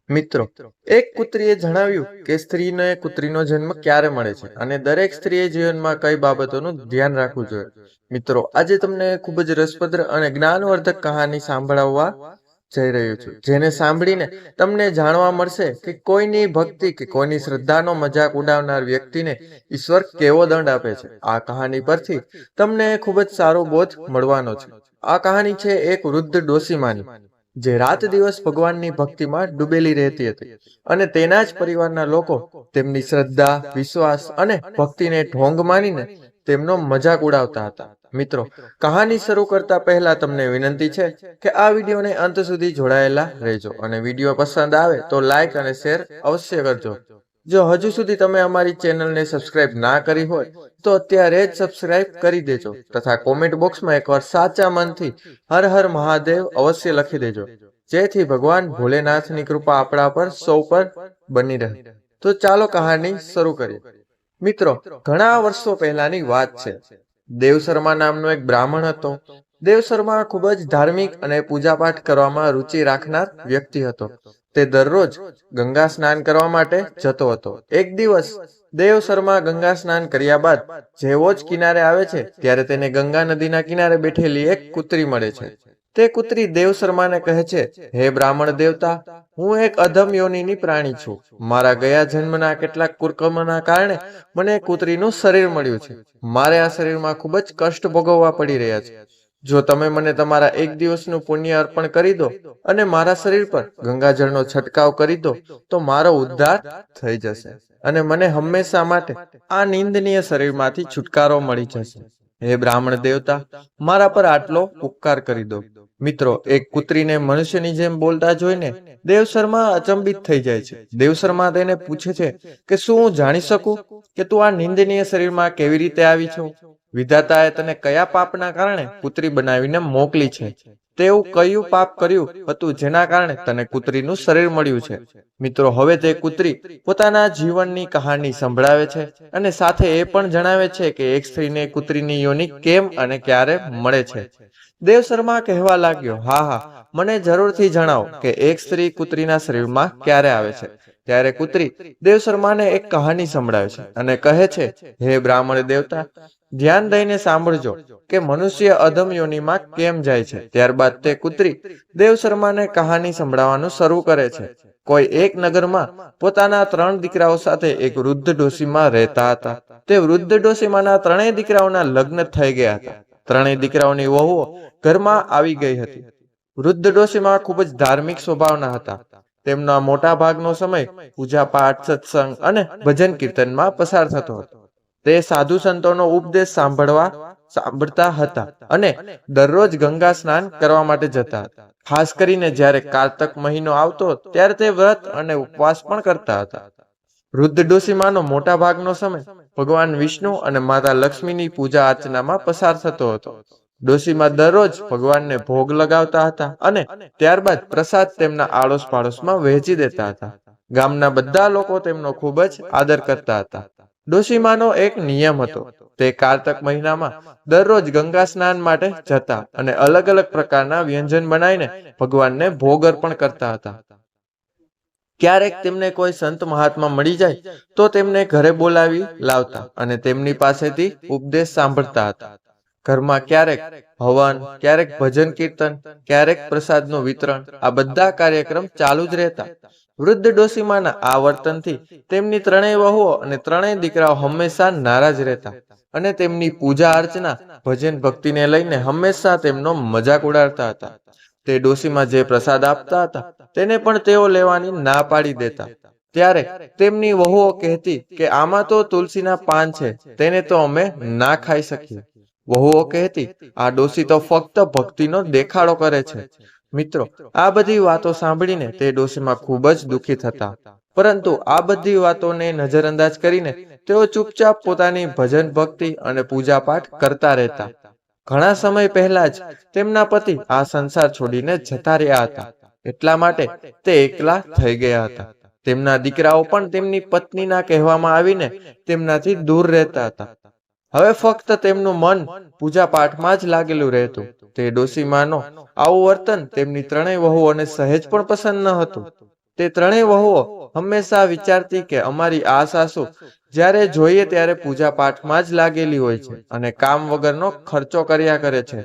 મિત્રો, એક કૂતરીએ જણાવ્યું કે સ્ત્રીને કૂતરીનો જન્મ ક્યારે મળે છે અને દરેક સ્ત્રીએ જીવનમાં કઈ બાબતોનું ધ્યાન રાખવું જોઈએ. મિત્રો, આજે તમને ખૂબ જ રસપ્રદ અને જ્ઞાનવર્ધક કહાની સાંભળવા જઈ રહ્યો છું, જેને સાંભળીને તમને જાણવા મળશે કે કોઈની ભક્તિ કે કોઈની શ્રદ્ધાનો મજાક ઉડાવનાર વ્યક્તિને ઈશ્વર કેવો દંડ આપે છે. આ કહાની પરથી તમને ખૂબ જ સારો બોધ મળવાનો છે. આ કહાની છે એક વૃદ્ધ ડોસીમાની, જે રાત દિવસ ભગવાનની ભક્તિમાં ડૂબેલી રહેતી હતી અને તેના જ પરિવારના લોકો તેમની શ્રદ્ધા, વિશ્વાસ અને ભક્તિને ઢોંગ માનીને તેમનો મજાક ઉડાવતા હતા. મિત્રો, કહાની શરૂ કરતા પહેલા તમને વિનંતી છે કે આ વિડીયોને અંત સુધી જોડાયેલા રહેજો અને વિડીયો પસંદ આવે તો લાઈક અને શેર અવશ્ય કરજો. જો હજુ સુધી તમે અમારી ચેનલને સબસ્ક્રાઇબ ના કરી હોય તો અત્યારે જ સબસ્ક્રાઇબ કરી દેજો તથા કોમેન્ટ બોક્સમાં એકવાર સાચા મનથી હર હર મહાદેવ અવશ્ય લખી દેજો, જેથી ભગવાન ભોલેનાથની કૃપા આપણા પર સૌ પર બની રહે. તો ચાલો કહાની શરૂ કરીએ. મિત્રો, ઘણા વર્ષો પહેલાની વાત છે. દેવશર્મા નામનો એક બ્રાહ્મણ હતો. દેવશર્મા ખૂબ જ ધાર્મિક અને પૂજાપાઠ કરવામાં રુચિ રાખનાર વ્યક્તિ હતો. તે દરરોજ ગંગા સ્નાન કરવા માટે જતો હતો. એક દિવસ દેવશર્મા ગંગા સ્નાન કર્યા બાદ જેવો જ કિનારે આવે છે ત્યારે તેને ગંગા નદીના કિનારે બેઠેલી એક કૂતરી મળે છે. તે કૂતરી દેવશર્માને કહે છે, હે બ્રાહ્મણ દેવતા, હું એક અધમ યોનિની પ્રાણી છું. મારા ગયા જન્મના કેટલાક કુકર્મના કારણે મને કૂતરીનું શરીર મળ્યું છે. મારે આ શરીરમાં ખૂબ જ કષ્ટ ભોગવવા પડી રહ્યા છે. જો તમે મને તમારા એક દિવસનું પુણ્ય અર્પણ કરી દો અને મારા શરીર પર ગંગાજળનો છંટકાવ કરી દો તો મારો ઉદ્ધાર થઈ જશે અને મને હંમેશા માટે આ નિંદનીય શરીરમાંથી છુટકારો મળી જશે. હે બ્રાહ્મણ દેવતા, મારા પર આટલો ઉપકાર કરી દો. મિત્રો, એક કૂતરીને મનુષ્યની જેમ બોલતા જોઈને દેવશર્મા અચંબિત થઈ જાય છે. દેવશર્મા તેને પૂછે છે કે શું હું જાણી શકું કે તું આ નિંદનીય શરીરમાં કેવી રીતે આવી છો? વિધાતાએ તને કયા પાપના કારણે કૂતરી બનાવીને મોકલી છે? તેવું કયું પાપ કર્યું હતું જેના કારણે તને કૂતરીનું શરીર મળ્યું છે? મિત્રો, હવે તે કૂતરી પોતાના જીવનની કહાની સંભળાવે છે અને સાથે એ પણ જણાવે છે કે એક સ્ત્રીને કૂતરીની યોનિ કેમ અને ક્યારે મળે છે. દેવશર્મા કહેવા લાગ્યો, હા હા, મને જરૂરથી જણાવો કે એક સ્ત્રી કૂતરીના શરીરમાં ક્યારે આવે છે. ત્યારે કૂતરી દેવશર્માને એક કહાની સંભળાવે છે અને કહે છે, હે બ્રાહ્મણ દેવતા, ધ્યાન દઈને સાંભળજો કે મનુષ્ય અધમ યોનિમાં કેમ જાય છે. ત્યારબાદ તે કૂતરી દેવશર્માને કહાની સંભળાવવાનું શરૂ કરે છે. કોઈ એક નગરમાં પોતાના 3 દીકરાઓ સાથે એક વૃદ્ધ ડોશીમા રહેતા હતા. તે વૃદ્ધ ડોશીમાના 3 દીકરાઓના લગ્ન થઈ ગયા હતા. 3 દીકરાઓની વહુઓ ઘરમાં આવી ગઈ હતી. વૃદ્ધ ડોશીમા ખૂબ જ ધાર્મિક સ્વભાવના હતા. તેમનો મોટા ભાગનો સમય પૂજા પાઠ, સત્સંગ અને ભજન કીર્તનમાં પસાર થતો હતો. તે સાધુ સંતોનો ઉપદેશ સાંભળતા હતા અને દરરોજ ગંગા સ્નાન કરવા માટે જતા હતા. ખાસ કરીને જ્યારે કારતક મહિનો આવતો ત્યારે તે વ્રત અને ઉપવાસ પણ કરતા હતા. વૃદ્ધ ડોશીમાનો મોટા ભાગનો સમય ભગવાન વિષ્ણુ અને માતા લક્ષ્મીની પૂજા અર્ચનામાં પસાર થતો હતો. ડોશીમા દરરોજ ભગવાનને ભોગ લગાવતા હતા અને ત્યારબાદ પ્રસાદ તેમના આડોશ પાડોશમાં વહેંચી દેતા હતા. ગામના બધા લોકો તેમનો ખૂબ જ આદર કરતા હતા. ડોશીમાનો એક નિયમ હતો. તે કારતક મહિનામાં દરરોજ ગંગા સ્નાન માટે જતા અને અલગ અલગ પ્રકારના વ્યંજન બનાવીને ભગવાનને ભોગ અર્પણ કરતા હતા. ક્યારેક તેમને કોઈ સંત મહાત્મા મળી જાય તો તેમને ઘરે બોલાવી લાવતા અને તેમની પાસેથી ઉપદેશ સાંભળતા હતા. ઘરમાં ક્યારેક હવન, ક્યારેક ભજન કીર્તન, ક્યારેક પ્રસાદનું વિતરણ, આ બધા કાર્યક્રમ ચાલુ જ રહેતા. વૃદ્ધ ડોશીમાના આ વર્તનથી તેમની 3 વહુઓ અને 3 દીકરાઓ હંમેશા નારાજ રહેતા અને તેમની પૂજા અર્ચના, ભજન ભક્તિને લઈને હંમેશા તેમનો મજાક ઉડાડતા હતા. તે ડોશીમા જે પ્રસાદ આપતા હતા તેને પણ તેઓ લેવાની ના પાડી દેતા. ત્યારે તેમની વહુઓ કહેતી કે આમાં તો તુલસીના પાન છે, તેને તો અમે ના ખાઈ શકીએ. વહુઓ કહેતી, આ ડોશી તો ફક્ત ભક્તિનો દેખાડો કરે છે. મિત્રો, આ બધી વાતો સાંભળીને તે ડોશીમા ખૂબ જ દુઃખી થતા. પરંતુ આ બધી વાતોને નજરઅંદાજ કરીને તેઓ ચૂપચાપ પોતાની ભજન ભક્તિ અને પૂજા પાઠ કરતા રહેતા. ઘણા સમય પહેલા જ તેમના પતિ આ સંસાર છોડીને જતા રહ્યા હતા. એટલા માટે તે એકલા થઈ ગયા હતા. તેમના દીકરાઓ પણ તેમની પત્નીના કહેવામાં આવીને તેમનાથી દૂર રહેતા હતા. હવે ફક્ત તેમનું મન પૂજા પાઠમાં જ લાગેલું રહેતું. તે ડોશીમાનો આવું વર્તન તેમની 3 વહુઓને સહેજ પણ પસંદ ન હતું. તે ત્રણેય વહુઓ હંમેશા વિચારતી કે અમારી આ સાસુ જ્યારે જોઈએ ત્યારે પૂજા પાઠમાં જ લાગેલી હોય છે અને કામ વગરનો ખર્ચો કર્યા કરે છે.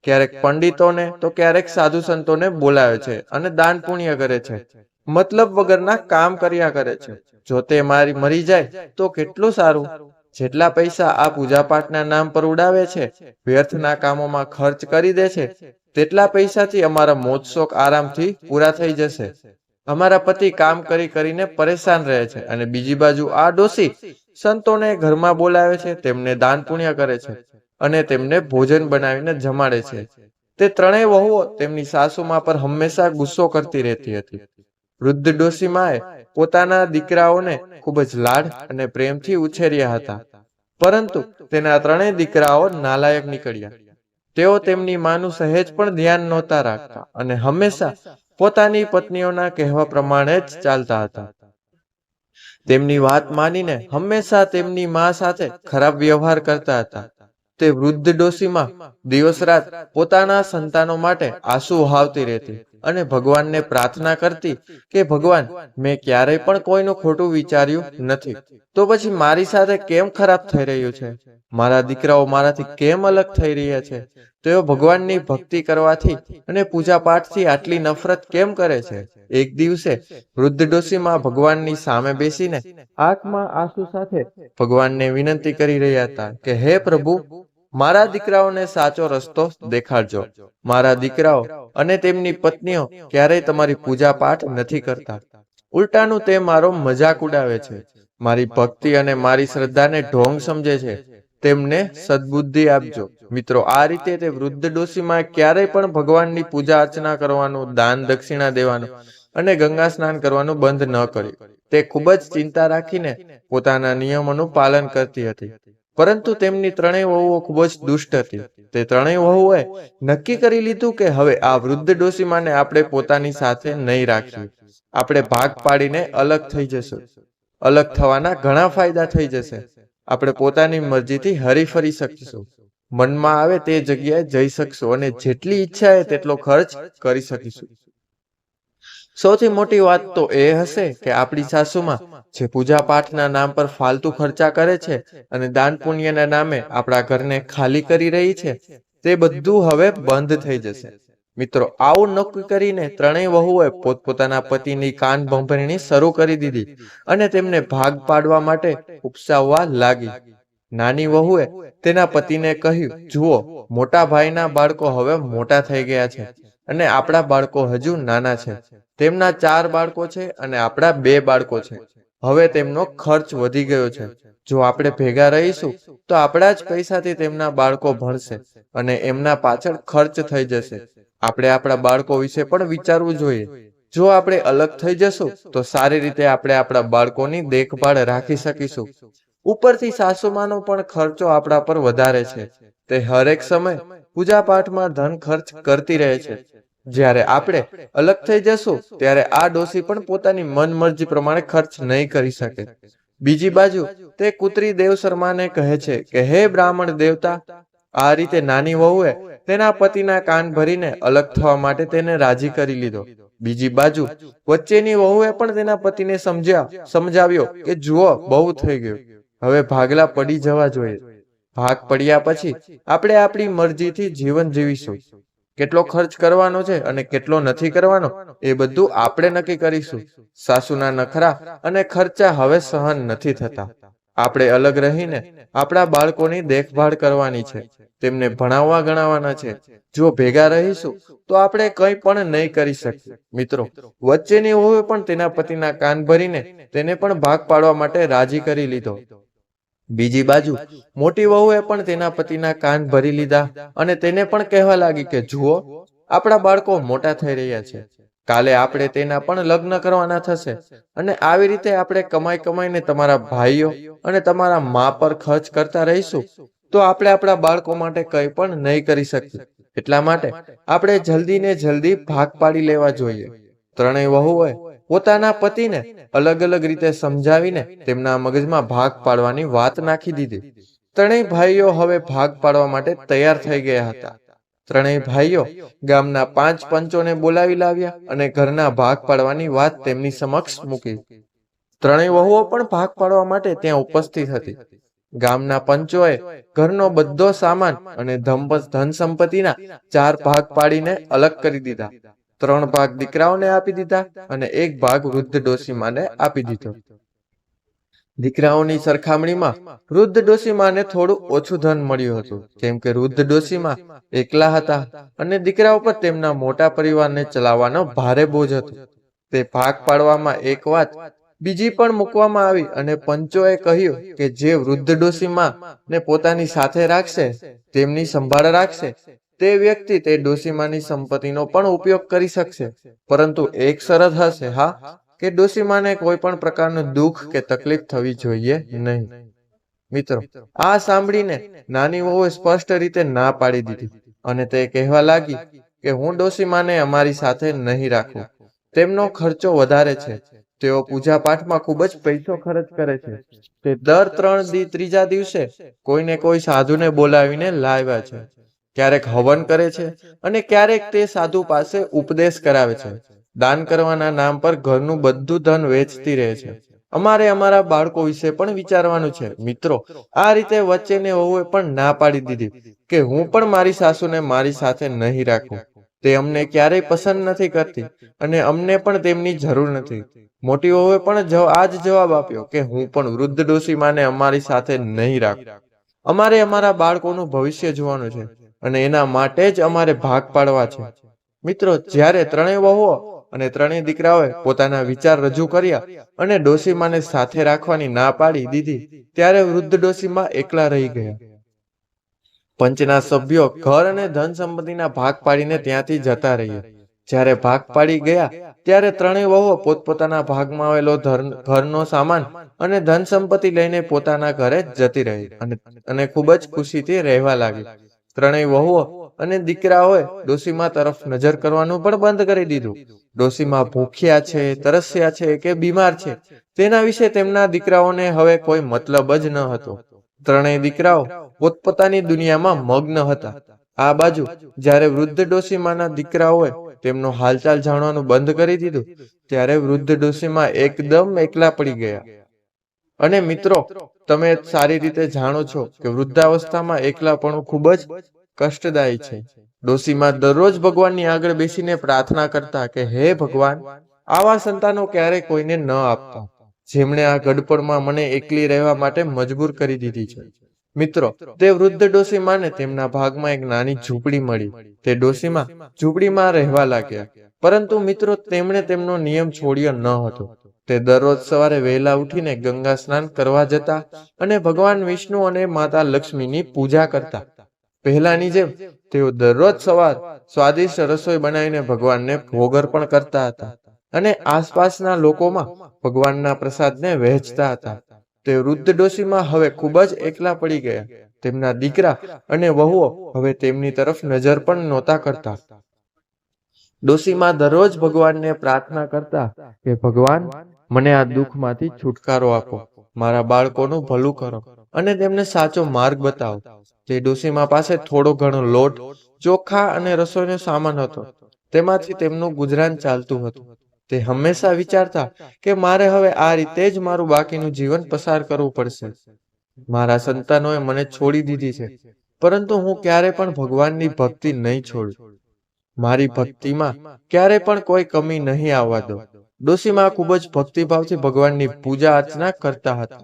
ક્યારેક પંડિતોને તો ક્યારેક સાધુ સંતોને બોલાવે છે અને દાન પુણ્ય કરે છે. મતલબ વગરના કામ કર્યા કરે છે. જો તે મારી મરી જાય તો કેટલું સારું. જેટલા પૈસા આ પૂજા પાઠના નામ પર ઉડાવે છે, વ્યર્થના કામોમાં ખર્ચ કરી દે છે, તેટલા પૈસાથી અમારા મોજ શોખ આરામથી પૂરા થઈ જશે. અમારા પતિ કામ કરી કરીને પરેશાન રહે છે અને બીજી બાજુ આ ડોસી સંતોને ઘરમાં બોલાવે છે, તેમને દાન પુણ્ય કરે છે અને તેમને ભોજન બનાવીને જમાડે છે. તે ત્રણેય વહુઓ તેમની સાસુમા પર હંમેશા ગુસ્સો કરતી રહેતી હતી. વૃદ્ધ ડોસીમાએ પોતાના દીકરાઓને ખૂબ જ લાડ અને પ્રેમથી ઉછેર્યા હતા, પરંતુ તેના ત્રણેય દીકરાઓ નાલાયક નીકળ્યા. તેઓ તેમની માનું સહેજ પણ ધ્યાન નહોતા રાખતા અને હંમેશા પોતાની પત્નીઓના કહેવા પ્રમાણે જ ચાલતા હતા. તેમની વાત માનીને હંમેશા તેમની મા સાથે ખરાબ વ્યવહાર કરતા હતા. તે વૃદ્ધ ડોસીમાં દિવસ રાત પોતાના સંતાનો માટે આંસુ વહાવતી રહેતી અને ભગવાનને પ્રાર્થના કરતી કે ભગવાન, મેં ક્યારેય પણ કોઈનું ખોટું વિચાર્યું નથી, તો પછી મારી સાથે કેમ ખરાબ થઈ રહ્યું છે? મારા દીકરાઓ મારાથી કેમ અલગ થઈ રહ્યા છે? તેઓ ભગવાનની ભક્તિ કરવાથી અને પૂજા પાઠથી આટલી નફરત કેમ કરે છે? એક દિવસે વૃદ્ધ ડોસીમાં ભગવાનની સામે બેસીને આંખમાં આંસુ સાથે ભગવાનને વિનંતી કરી રહ્યા હતા કે હે પ્રભુ, મારા દીકરાઓને સાચો રસ્તો દેખાડજો. મારા દીકરાઓ અને તેમની પત્નીઓ ક્યારેય તમારી પૂજા પાઠ નથી કરતા. ઉલટાનું તે મારો મજાક ઉડાવે છે. મારી ભક્તિ અને મારી શ્રદ્ધાને ઢોંગ સમજે છે. તેમને સદબુદ્ધિ આપજો. મિત્રો, આ રીતે તે વૃદ્ધ ડોસીમાં ક્યારેય પણ ભગવાનની પૂજા અર્ચના કરવાનું, દાન દક્ષિણા દેવાનું અને ગંગા સ્નાન કરવાનું બંધ ન કર્યું. તે ખૂબ જ ચિંતા રાખીને પોતાના નિયમોનું પાલન કરતી હતી. પરંતુ તેમની ત્રણેય વહુઓ ખૂબ જ દુષ્ટ હતી. તે ત્રણેય વહુઓએ નક્કી કરી લીધું કે હવે આ વૃદ્ધ ડોસીમાને આપણે પોતાની સાથે નહીં રાખીએ. આપણે ભાગ પાડીને અલગ થઈ જશું. અલગ થવાના ઘણા ફાયદા થઈ જશે. આપણે પોતાની મરજીથી હરીફરી શકીશું, મનમાં આવે તે જગ્યાએ જઈ શકશું અને જેટલી ઈચ્છા હોય તેટલો ખર્ચ કરી શકીશું. સૌથી મોટી વાત તો એ હશે કે આપણી સાસુમાં જે પૂજા પાઠના નામ પર ફાલતુ ખર્ચા કરે છે અને દાન પુણ્યના નામે આપણા ઘરને ખાલી કરી રહી છે, તે બધું હવે બંધ થઈ જશે. મિત્રો, આવું નક્કી કરીને ત્રણેય વહુઓએ પોતપોતાના પતિની કાન ભંભરણી શરૂ કરી દીધી અને તેમને ભાગ પાડવા માટે ઉપસાવવા લાગી. નાની વહુએ તેના પતિને કહ્યું, જુઓ, મોટા ભાઈના બાળકો હવે મોટા થઈ ગયા છે અને આપણા બાળકો હજુ નાના છે. તેમના 4 બાળકો છે અને આપણા 2 બાળકો છે. હવે તેમનો ખર્ચ વધી ગયો છે. જો આપણે ભેગા રહીશું તો આપણા જ પૈસાથી તેમના બાળકો ભણશે અને એમના પાછળ ખર્ચ થઈ જશે. આપણે આપણા બાળકો વિશે પણ વિચારવું જોઈએ. જો આપણે અલગ થઈ જશું તો સારી રીતે આપણે આપણા બાળકોની દેખભાળ રાખી શકીશું. ઉપરથી સાસુમાનો પણ ખર્ચો આપણા પર વધારે છે. તે હરેક સમય પૂજા પાઠમાં ધન ખર્ચ કરતી રહે છે. જ્યારે આપણે અલગ થઈ જશું ત્યારે આ ડોસી પણ પોતાની મનમરજી પ્રમાણે ખર્ચ નહીં કરી શકે. બીજી બાજુ તે કુતરી દેવશર્માને કહે છે કે હે બ્રાહ્મણ દેવતા, આ રીતે નાની વહુએ તેના પતિના કાન ભરીને અલગ થવા માટે તેને રાજી કરી લીધો. બીજી બાજુ વચ્ચેની વહુએ પણ તેના પતિને સમજાવ્યો કે જુઓ, બહુ થઈ ગયું, હવે ભાગલા પડી જવા જોઈએ. ભાગ પડ્યા પછી આપણે આપણી મરજીથી જીવન જીવીશું. કેટલો ખર્ચ કરવાનો છે અને કેટલો નથી કરવાનો એ બધું આપણે નક્કી કરીશું. સાસુના નખરા અને ખર્ચા હવે સહન નથી થતા. આપણે અલગ રહીને આપણા બાળકોની દેખભાળ કરવાની છે, તેમને ભણાવવા ગણાવવાના છે. જો ભેગા રહીશું તો આપણે કંઈ પણ નહીં કરી શકીએ. મિત્રો, વચ્ચેની વહુએ પણ તેના પતિના કાન ભરીને તેને પણ ભાગ પાડવા માટે રાજી કરી લીધો. બીજી બાજુ મોટી વહુએ પણ તેના પતિના કાન ભરી લીધા અને તેને પણ કહેવા લાગી કે જુઓ, આપણા બાળકો મોટા થઈ રહ્યા છે. કાલે આપણે તેના પણ લગ્ન કરવાના થશે અને આવી રીતે આપણે કમાઈ કમાઈને તમારા ભાઈઓ અને તમારા મા પર ખર્ચ કરતા રહીશું તો આપણે આપણા બાળકો માટે કંઈ પણ નહીં કરી શકીએ. એટલા માટે આપણે જલ્દી ને જલ્દી ભાગ પાડી લેવા જોઈએ. ત્રણેય વહુઓએ પોતાના પતિને અલગ અલગ રીતે સમજાવીને તેમના મગજમાં ભાગ પાડવાની વાત નાખી દીધી. ત્રણેય ભાઈઓ હવે ભાગ પાડવા માટે તૈયાર થઈ ગયા હતા. ત્રણેય ભાઈઓ ગામના 5 પંચોને બોલાવી લાવ્યા અને ઘરના ભાગ પાડવાની વાત તેમની સમક્ષ મૂકી. ત્રણેય વહુઓ પણ ભાગ પાડવા માટે ત્યાં ઉપસ્થિત હતી. ગામના પંચોએ ઘરનો બધો સામાન અને ધન સંપત્તિના 4 ભાગ પાડીને અલગ કરી દીધા. 3 ભાગ દીકરાઓને આપી દીધા અને 1 ભાગ વૃદ્ધ ડોશીમાને આપી દીધો. દીકરાઓની સરખામણીમાં વૃદ્ધ ડોશીમાને થોડું ઓછું ધન મળ્યું હતું, કેમ કે વૃદ્ધ ડોશીમા એકલા હતા અને દીકરાઓ પર તેમના મોટા પરિવારને ચલાવવાનો ભારે બોજ હતો. તે ભાગ પાડવામાં એક વાત બીજી પણ મૂકવામાં આવી અને પંચોએ કહ્યું કે જે વૃદ્ધ ડોશીમા ને પોતાની સાથે રાખશે, તેમની સંભાળ રાખશે, તે વ્યક્તિ તે ડોશીમાની સંપત્તિનો પણ ઉપયોગ કરી શકશે, પરંતુ એક શરત હશે, હા, કે ડોશીમાને કોઈ પણ પ્રકારનું દુઃખ કે તકલીફ થવી જોઈએ નહીં. મિત્રો, આ સાંભળીને નાની વહુએ સ્પષ્ટ રીતે ના પાડી દીધી અને તે કહેવા લાગી કે હું ડોશીમાને અમારી સાથે નહીં રાખું. તેમનો ખર્ચો વધારે છે. તેઓ પૂજા પાઠમાં ખૂબ જ પૈસો ખર્ચ કરે છે. તે દર ત્રીજા દિવસે કોઈને કોઈ સાધુને બોલાવીને લાવ્યા છે. ક્યારેક હવન કરે છે અને ક્યારેક તે સાધુ પાસે ઉપદેશ કરાવે છે. દાન કરવાના નામ પર ઘરનું બધું ધન વેચતી રહે છે. અમારે અમારા બાળકો વિશે પણ વિચારવાનું છે. મિત્રો, આ રીતે વચ્ચેની વહુએ પણ ના પાડી દીધી કે હું પણ મારી સાસુને મારી સાથે નહીં રાખું. તે અમને ક્યારેય પસંદ નથી કરતી અને અમને પણ તેમની જરૂર નથી. મોટી વહુએ પણ આ જ જવાબ આપ્યો કે હું પણ વૃદ્ધ ડોશીમાને અમારી સાથે નહીં રાખું. અમારે અમારા બાળકોનું ભવિષ્ય જોવાનું છે અને એના માટે જ અમારે ભાગ પાડવા છે. મિત્રો, જ્યારે ત્રણેય વહુઓ અને ત્રણેય દીકરાઓએ પોતાના વિચાર રજૂ કર્યા અને ડોશીમાને સાથે રાખવાની ના પાડી દીધી, ત્યારે વૃદ્ધ ડોશીમા એકલા રહી ગયા. પંચના સભ્યો ઘર અને ધન સંપત્તિના ભાગ પાડીને ત્યાંથી જતા રહ્યા. જ્યારે ભાગ પાડી ગયા ત્યારે ત્રણેય વહુઓ પોતપોતાના ભાગમાં આવેલો ઘરનો સામાન અને ધન સંપત્તિ લઈને પોતાના ઘરે જતી રહી અને ખૂબ જ ખુશીથી રહેવા લાગી. ત્રણેય વહુઓ અને દીકરાઓએ ડોશીમા તરફ નજર કરવાનું પણ બંધ કરી દીધું. ડોશીમા ભૂખ્યા છે, તરસ્યા છે કે બીમાર છે, તેના વિશે તેમના દીકરાઓને હવે કોઈ મતલબ જ ન હતો. ત્રણેય દીકરાઓ પોતપોતાની દુનિયામાં મગ્ન હતા. આ બાજુ જ્યારે વૃદ્ધ ડોશીમાના દીકરાઓએ તેમનો હાલચાલ જાણવાનું બંધ કરી દીધું, ત્યારે વૃદ્ધ ડોશીમા એકદમ એકલા પડી ગયા. અને મિત્રો, તમે સારી રીતે જાણો છો કે વૃદ્ધાવસ્થામાં એકલાપણું ખૂબ જ કષ્ટદાયી છે. ડોશીમા દરરોજ ભગવાનની આગળ બેસીને પ્રાર્થના કરતા કે હે ભગવાન, આવા સંતાનો ક્યારેય કોઈને ન આપતા, જેમણે આ ગડપણમાં મને એકલી રહેવા માટે મજબૂર કરી દીધી છે. મિત્રો, તે વૃદ્ધ ડોશીમાને તેમના ભાગમાં એક નાની ઝૂંપડી મળી. તે ડોશીમા ઝૂંપડીમાં રહેવા લાગ્યા. પરંતુ મિત્રો, તેમણે તેમનો નિયમ છોડ્યો ન હતો. તે દરરોજ સવારે વહેલા ઉઠીને ગંગા સ્નાન કરવા જતા અને ભગવાન વિષ્ણુ અને માતા લક્ષ્મીની પૂજા કરતા. પહેલાની જેમ તેઓ દરરોજ સવાર સ્વાદિષ્ટ રસોઈ બનાવીને ભગવાનને ભોગ અર્પણ કરતા હતા અને આસપાસના લોકોમાં ભગવાનના પ્રસાદને વહેંચતા હતા. તે વૃદ્ધ ડોશીમા હવે ખૂબ જ એકલા પડી ગયા. તેમના દીકરા અને વહુઓ હવે તેમની તરફ નજર પણ નહોતા કરતા. ડોશીમા દરરોજ ભગવાનને પ્રાર્થના કરતા કે ભગવાન, મને આ દુઃખમાંથી છુટકારો આપો, મારા બાળકોનું ભલું કરો અને તેમને સાચો માર્ગ બતાવો. તે ડોશીમા પાસે થોડો ઘણો લોટ, ચોખા અને રસોઈનો સામાન હતો. તેમાંથી તેમનું ગુજરાન ચાલતું હતું. તે હંમેશા વિચારતા કે મારે હવે આ રીતે જ મારું બાકીનું જીવન પસાર કરવું પડશે. મારા સંતાનોએ મને છોડી દીધી છે, પરંતુ હું ક્યારે પણ ભગવાનની ભક્તિ નહીં છોડું. મારી ભક્તિમાં ક્યારે પણ કોઈ કમી નહીં આવવા દો. ડોશીમા ખૂબ જ ભક્તિભાવથી ભગવાનની પૂજા અર્ચના કરતા હતા.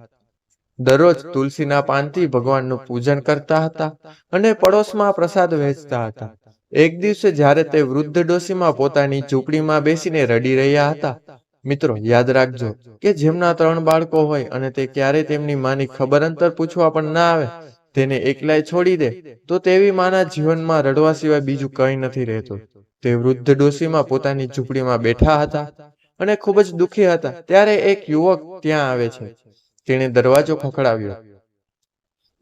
દરરોજ તુલસીના પાનથી ભગવાનનું પૂજન કરતા હતા અને પડોશમાં પ્રસાદ વહેંચતા હતા. એક દિવસે જ્યારે તે વૃદ્ધ ડોશીમા પોતાની ઝૂંપડીમાં બેસીને રડી રહ્યા હતા. મિત્રો, યાદ રાખજો કે જેમના 3 બાળકો હોય અને તે ક્યારેય તેમની માની ખબર અંતર પૂછવા પણ ના આવે, તેને એકલાય છોડી દે, તો તેવી માના જીવનમાં રડવા સિવાય બીજું કંઈ નથી રહેતું. તે વૃદ્ધ ડોશીમા પોતાની ઝૂંપડીમાં બેઠા હતા અને ખૂબ જ દુઃખી હતા. ત્યારે એક યુવક ત્યાં આવે છે. તેણે દરવાજો ખખડાવ્યો.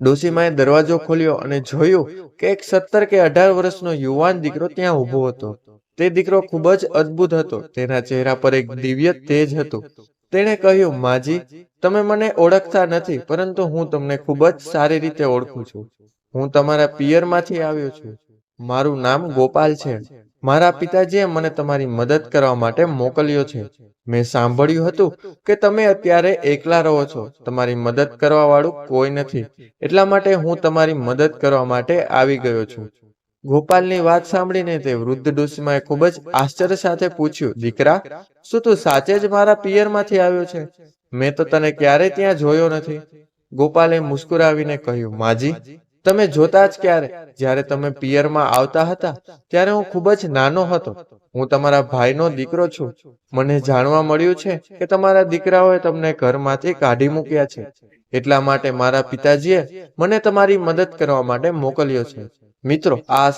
ડોશીમાએ દરવાજો ખોલ્યો અને જોયું કે એક 17 કે 18 વર્ષનો યુવાન દીકરો ત્યાં ઊભો હતો. તે દીકરો ખૂબ જ અદ્ભુત હતો. તેના ચહેરા પર એક દિવ્ય તેજ હતું. તેણે કહ્યું, માજી, તમે મને ઓળખતા નથી, પરંતુ હું તમને ખૂબ જ સારી રીતે ઓળખું છું. હું તમારા પિયરમાંથી આવ્યો છું. મારું નામ ગોપાલ છે. મારા પિતાજીએ મને તમારી મદદ કરવા માટે મોકલ્યો છે. મેં સાંભળ્યું હતું કે તમે અત્યારે એકલા રહો છો, તમારી મદદ કરવા વાળું કોઈ નથી. એટલા માટે હું તમારી મદદ કરવા માટે આવી ગયો છું. ગોપાલની વાત સાંભળીને તે વૃદ્ધ ડોશીમાએ ખૂબ જ આશ્ચર્ય સાથે પૂછ્યું, દીકરા, શું તું સાચે જ મારા પિયરમાંથી આવ્યો છે? મેં તો તને ક્યારેય ત્યાં જોયો નથી. ગોપાલે મુસ્કુરાવીને કહ્યું, માજી, તમે જોતા જ ક્યારે? જ્યારે તમે પિયરમાં આવતા હતા ત્યારે હું ખૂબ જ નાનો હતો. હું તમારા ભાઈનો દીકરો છું. મને જાણવા મળ્યું છે કે તમારા દીકરાઓએ તમને ઘરમાંથી કાઢી મૂક્યા છે. એટલા માટે મારા પિતાજીએ મને તમારી મદદ કરવા માટે મોકલ્યો છે. મિત્રો, આ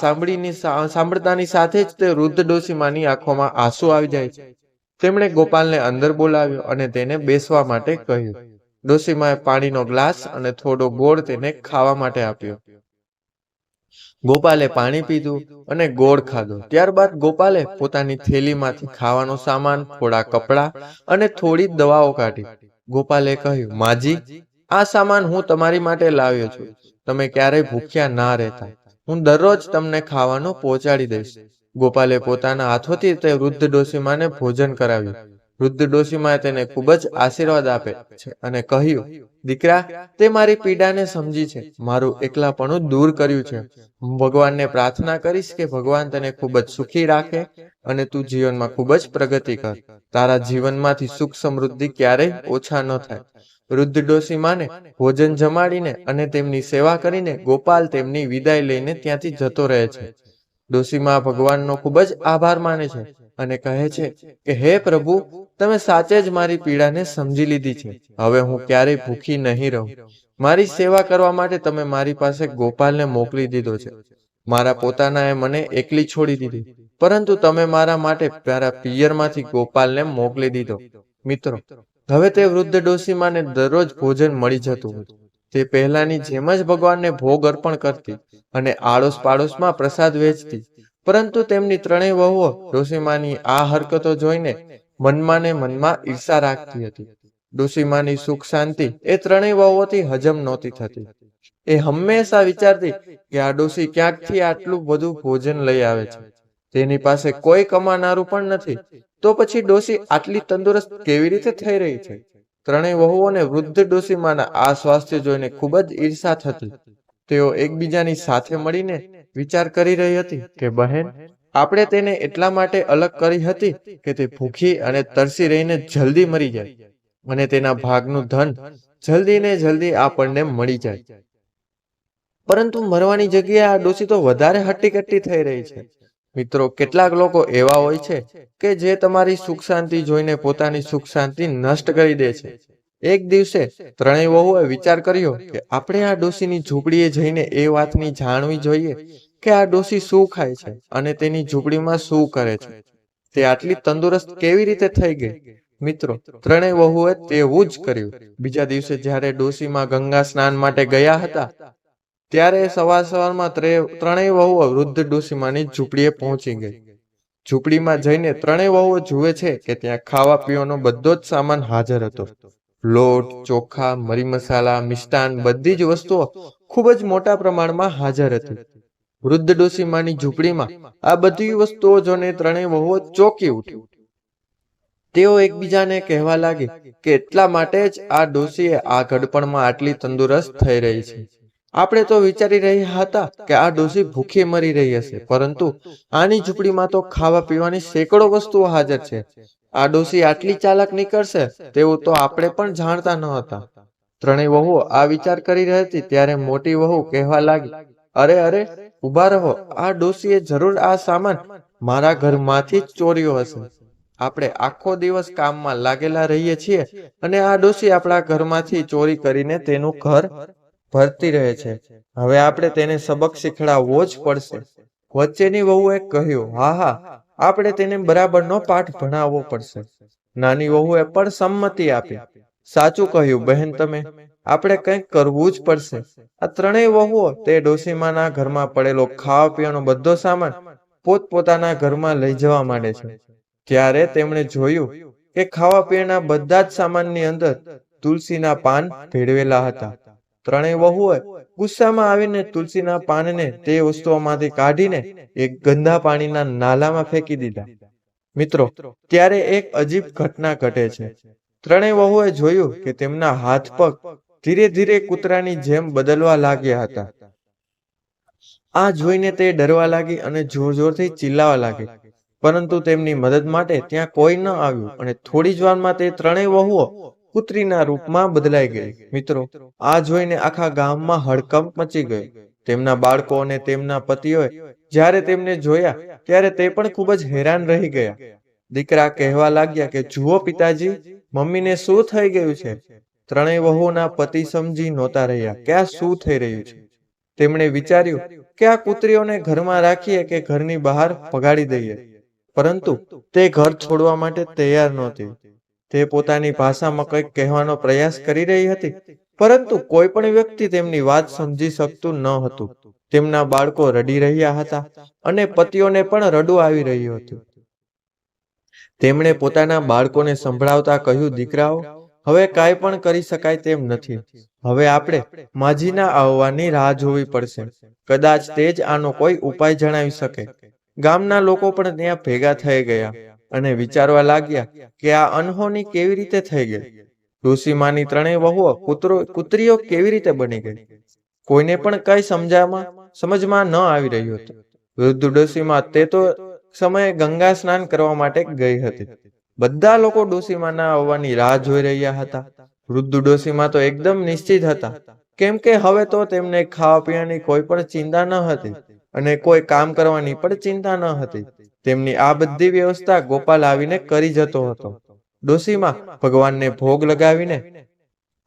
સાંભળતાની સાથે જ તે વૃદ્ધ ડોશીમાની આંખોમાં આંસુ આવી જાય છે. તેમણે ગોપાલને અંદર બોલાવ્યો અને તેને બેસવા માટે કહ્યું. ડોશીમાએ પાણીનો ગ્લાસ અને થોડો ગોળ તેને ખાવા માટે આપ્યો. ગોપાલે પાણી પીધું અને ગોળ ખાધો. ત્યારબાદ ગોપાલે પોતાની થેલીમાંથી ખાવાનો સામાન, થોડા કપડાં અને થોડી દવાઓ કાઢી. ગોપાલે કહ્યું, માજી, આ સામાન હું તમારી માટે લાવ્યો છું. તમે ક્યારેય ભૂખ્યા ના રહેતા. હું દરરોજ તમને ખાવાનું પહોંચાડી દઈશ. ગોપાલે પોતાના હાથોથી તે વૃદ્ધ ડોશીમાને ભોજન કરાવ્યું. વૃદ્ધ ડોશીમાએ તેને ખૂબ જ આશીર્વાદ આપે છે અને કહ્યું, દીકરા, તે મારી પીડાને સમજી છે, મારું એકલાપણું દૂર કર્યું છે. હું ભગવાનને પ્રાર્થના કરીશ કે ભગવાન તને ખૂબ જ સુખી રાખે અને તું જીવનમાં ખૂબ જ પ્રગતિ કર. તારા જીવનમાંથી સુખ સમૃદ્ધિ ક્યારેય ઓછા ન થાય. વૃદ્ધ ડોશીમાને ભોજન જમાડીને અને તેમની સેવા કરીને ગોપાલ તેમની વિદાય લઈને ત્યાંથી જતો રહે છે. ડોશીમા ભગવાનનો ખૂબ જ આભાર માને છે અને કહે છે કે હે પ્રભુ, તમે સાચે જ મારી પીડાને સમજી લીધી છે. હવે હું ક્યારેય ભૂખી નહીં રહું. મારી સેવા કરવા માટે તમે મારી પાસે ગોપાલને મોકલી દીધો છે. મારા પોતાનાએ મને એકલી છોડી દીધી, પરંતુ તમે મારા માટે મારા પિયરમાંથી ગોપાલને મોકલી દીધો. મિત્રો, હવે તે વૃદ્ધ ડોશીમાને દરરોજ ભોજન મળી જતું હતું. તે પહેલાની જેમ જ ભગવાનને ભોગ અર્પણ કરતી અને આડોશ પાડોશમાં પ્રસાદ વહેંચતી. પરંતુ તેમની ત્રણેય વહુઓ ડોશીમાની આ હરકતો જોઈને મનમાં ને મનમાં ઈર્ષા રાખતી હતી. ડોશીમાની સુખ શાંતિ એ ત્રણેય વહુઓથી હજમ નહોતી થતી. એ હંમેશા વિચારતી કે આ ડોશી ક્યાંકથી આટલું બધું ભોજન લઈ આવે છે. તેની પાસે કોઈ કમાનારું પણ નથી, તો પછી ડોશી આટલી તંદુરસ્ત કેવી રીતે થઈ રહી છે? ત્રણેય વહુઓને વૃદ્ધ ડોશીમાના આ સ્વાસ્થ્ય જોઈને ખૂબ જ ઈર્ષા થતી. તેઓ એકબીજાની સાથે મળીને વિચાર કરી રહી હતી કે બહેન, આપણે તેને એટલા માટે અલગ કરી હતી કે તે ભૂખી અને તરસી રહીને જલ્દી મરી જાય અને તેના ભાગનું ધન જલ્દી ને જલ્દી આપણને મળી જાય. પરંતુ મરવાની જગ્યાએ આ ડોશી તો વધારે હટ્ટીકટ્ટી થઈ રહી છે. મિત્રો, કેટલાક લોકો એવા હોય છે કે જે તમારી સુખ શાંતિ જોઈને પોતાની સુખ શાંતિ નષ્ટ કરી દે છે. એક દિવસે ત્રણેય વહુએ વિચાર કર્યો કે આપણે આ ડોશીની ઝૂંપડીએ જઈને એ વાતની જાણવી જોઈએ કે આ ડોશી શું ખાય છે અને તેની ઝૂંપડીમાં શું કરે છે. તે આટલી તંદુરસ્ત કેવી રીતે થઈ ગઈ? મિત્રો, ત્રણેય વહુએ તેવું જ કર્યું. બીજા દિવસે જ્યારે ડોશીમાં ગંગા સ્નાન માટે ગયા હતા ત્યારે સવારમાં ત્રણેય વહુઓ વૃદ્ધ ડોશીમાની ઝૂંપડીએ પહોંચી ગઈ. ઝૂંપડીમાં જઈને ત્રણેય વહુઓ જુએ છે કે ત્યાં ખાવા પીવાનો બધો જ સામાન હાજર હતો. લોટ, ચોખા, મરી મસાલા, મિષ્ટાન, બધી જ વસ્તુઓ ખૂબ જ મોટા પ્રમાણમાં હાજર હતી. વૃદ્ધ ડોશીમાની ઝૂંપડીમાં આ બધી વસ્તુઓ જોઈને ત્રણેય વહુઓ ચોંકી ઉઠી. તેઓ એકબીજાને કહેવા લાગી કે એટલા માટે જ આ ડોશીએ આ ઘડપણમાં આટલી તંદુરસ્ત થઈ રહી છે. આપણે તો વિચારી રહ્યા હતા કે આ ડોશી ભૂખી મરી રહી હશે, પરંતુ આની ઝૂંપડીમાં તો ખાવા પીવાની સેંકડો વસ્તુઓ હાજર છે. આ ડોશી આટલી ચાલાક નીકળશે તેવું તો આપણે પણ જાણતા ન હતા. ત્રણેય વહુઓ આ વિચાર કરી રહી હતી ત્યારે મોટી વહુ કહેવા લાગી, અરે અરે, ઉભા રહો, આ ડોશીએ જરૂર આ સામાન મારા ઘરમાંથી જ ચોર્યો હશે. આપણે આખો દિવસ કામમાં લાગેલા રહીએ છીએ અને આ ડોશી આપણા ઘરમાંથી ચોરી કરીને તેનું ઘર ભરતી રહે છે. હવે આપણે તેને સબક શીખડાવવો જ પડશે. વચ્ચેની વહુએ કહ્યું, હા હા, આપણે તેને બરાબરનો પાઠ ભણાવવો પડશે. નાની વહુએ પણ સંમતિ આપી. સાચું કહ્યું બહેન તમે, આપણે કંઈક કરવું જ પડશે. આ ત્રણેય વહુઓ તે ડોશીમાના ઘરમાં પડેલો ખાવા પીવાનો બધો સામાન પોતપોતાના ઘરમાં લઈ જવા માંડે છે. ત્યારે તેમણે જોયું કે ખાવા પીવાના બધા જ સામાનની અંદર તુલસીના પાન ભેળવેલા હતા. ત્રણેય વહુઓએ ગુસ્સામાં આવીને તુલસીના પાનને તે વસ્તુઓમાંથી કાઢીને એક ગંદા પાણીના નાલામાં ફેંકી દીધા. મિત્રો, ત્યારે એક અજીબ ઘટના ઘટે છે. ત્રણેય વહુએ જોયું કે તેમના હાથ પગ ધીરે ધીરે કૂતરાની જેમ બદલવા લાગ્યા હતા. આ જોઈને તે ડરવા લાગી અને જોર જોરથી ચિલ્લાવા લાગી. પરંતુ તેમની મદદ માટે ત્યાં કોઈ ન આવ્યું અને થોડી જ વારમાં તે ત્રણેય વહુઓ કૂતરીના રૂપમાં બદલાઈ ગઈ. મિત્રો, આ જોઈને આખા ગામમાં હડકંપ મચી ગયો. તેમના બાળકો અને તેમના પતિઓએ જ્યારે તેમને જોયા ત્યારે તે પણ ખૂબ જ હેરાન રહી ગયા. દીકરા કહેવા લાગ્યા કે જુઓ પિતાજી, મમ્મીને શું થઈ ગયું છે? ત્રણેય વહુઓના પતિ સમજી નહોતા રહ્યા કે આ શું થઈ રહ્યું છે. તેમણે વિચાર્યું કે આ કૂતરીઓને ઘરમાં રાખીએ કે ઘરની બહાર ભગાડી દઈએ. પરંતુ તે ઘર છોડવા માટે તૈયાર નહોતી. તે પોતાની ભાષામાં કંઈક કહેવાનો પ્રયાસ કરી રહી હતી, પરંતુ કોઈ પણ વ્યક્તિ તેમની વાત સમજી શકતું ન હતું. તેમના બાળકો રડી રહ્યા હતા અને પતિઓને પણ રડવું આવી રહ્યું હતું. તેમણે પોતાના બાળકોને સંભળાવતા કહ્યું, દીકરાઓ, હવે કાંઈ પણ કરી શકાય તેમ નથી. હવે આપણે માજીના આવવાની રાહ જોવી પડશે. કદાચ તે જ આનો કોઈ ઉપાય જણાવી શકે. ગામના લોકો પણ ત્યાં ભેગા થઈ ગયા અને વિચારવા લાગ્યા કે આ અનહોની કેવી રીતે થઈ ગઈ. ડોશીમાની ત્રણેય વહુઓ કૂતરીઓ કેવી રીતે બની ગઈ? કોઈને પણ કઈ સમજમાં ન આવી રહ્યું હતું. વૃદ્ધ ડોશીમા તે તો સમયે ગંગા સ્નાન કરવા માટે ગઈ હતી. બધા લોકો ડોશીમાના આવવાની રાહ જોઈ રહ્યા હતા. વૃદ્ધ ડોશીમા તો એકદમ નિશ્ચિત હતા, કેમ કે હવે તો તેમને ખાવા પીવાની કોઈ પણ ચિંતા ન હતી અને કોઈ કામ કરવાની પણ ચિંતા ન હતી. તેમની આ બધી વ્યવસ્થા ગોપાલ આવીને કરી જતો હતો. ડોશીમા ભગવાનને ભોગ લગાવીને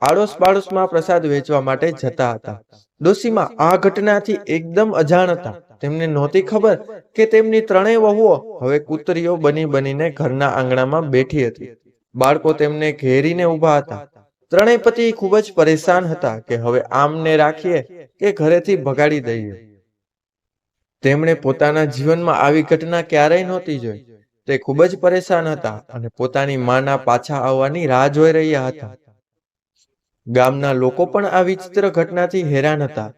આડોશ પાડોશમાં પ્રસાદ વેચવા માટે જતા હતા. ડોશીમા આ ઘટનાથી એકદમ અજાણ હતા. તેમને નહોતી ખબર કે તેમની ત્રણેય વહુઓ હવે કૂતરીઓ બનીને ઘરના આંગણામાં બેઠી હતી. બાળકો તેમને ઘેરીને ઊભા હતા. ત્રણેય પતિ ખૂબ જ પરેશાન હતા કે હવે આમને રાખીએ કે ઘરેથી ભગાડી દઈએ. તેમણે પોતાના જીવનમાં આવી ઘટના ક્યારેય નહોતી જોઈ. તે ખૂબ જ પરેશાન હતા અને પોતાની માના પાછા આવવાની રાહ જોઈ રહ્યા હતા. ગામના લોકો પણ આ વિચિત્ર ઘટનાથી હેરાન હતા.